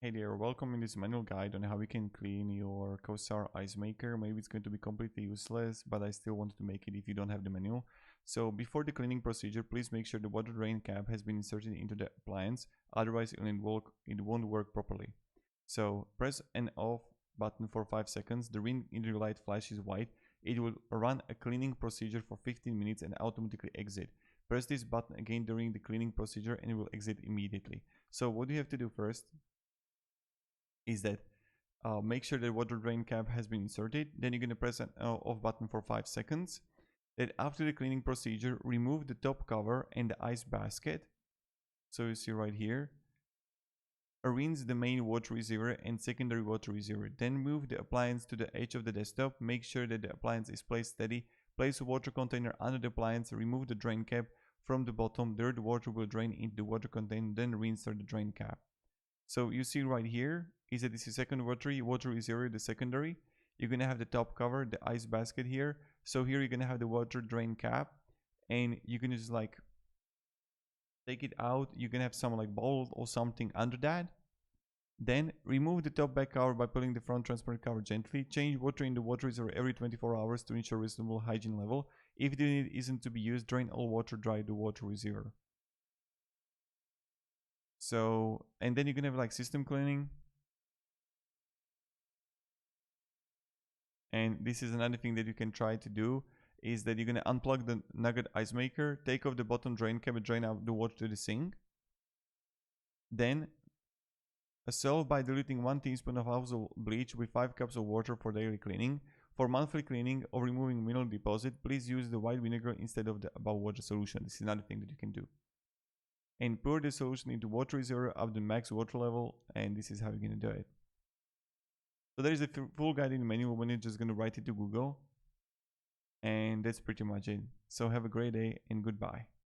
Hey there, welcome in this manual guide on how you can clean your Cowsar ice maker. Maybe it's going to be completely useless, but I still wanted to make it if you don't have the manual. So before the cleaning procedure, please make sure the water drain cap has been inserted into the appliance, otherwise it won't work properly. So press an off button for 5 seconds, the ring in the light flashes white, it will run a cleaning procedure for 15 minutes and automatically exit. Press this button again during the cleaning procedure and it will exit immediately. So what you have to do first is that make sure that water drain cap has been inserted. Then you're going to press an off button for 5 seconds. Then after the cleaning procedure, remove the top cover and the ice basket. So you see right here. Rinse the main water receiver and secondary water receiver. Then move the appliance to the edge of the desktop. Make sure that the appliance is placed steady. Place a water container under the appliance. Remove the drain cap from the bottom. There the water will drain into the water container. Then reinsert the drain cap. So you see right here is that this is second water receiver, the secondary. You're gonna have the top cover, the ice basket here. So here you're gonna have the water drain cap, and you can just like take it out. You can have some like bowl or something under that. Then remove the top back cover by pulling the front transparent cover gently. Change water in the water reservoir every 24 hours to ensure reasonable hygiene level. If the unit isn't to be used, drain all water, dry the water reservoir. So, and then you can have like system cleaning. And this is another thing that you can try to do, is that you're going to unplug the nugget ice maker, take off the bottom drain cap and drain out the water to the sink. Then solve by diluting 1 teaspoon of household bleach with 5 cups of water for daily cleaning. For monthly cleaning or removing mineral deposit, please use the white vinegar instead of the above water solution. This is another thing that you can do. And pour the solution into water reservoir up the max water level, and this is how you're going to do it. So there is a full guide in the manual when you're just going to write it to Google. And that's pretty much it. So have a great day and goodbye.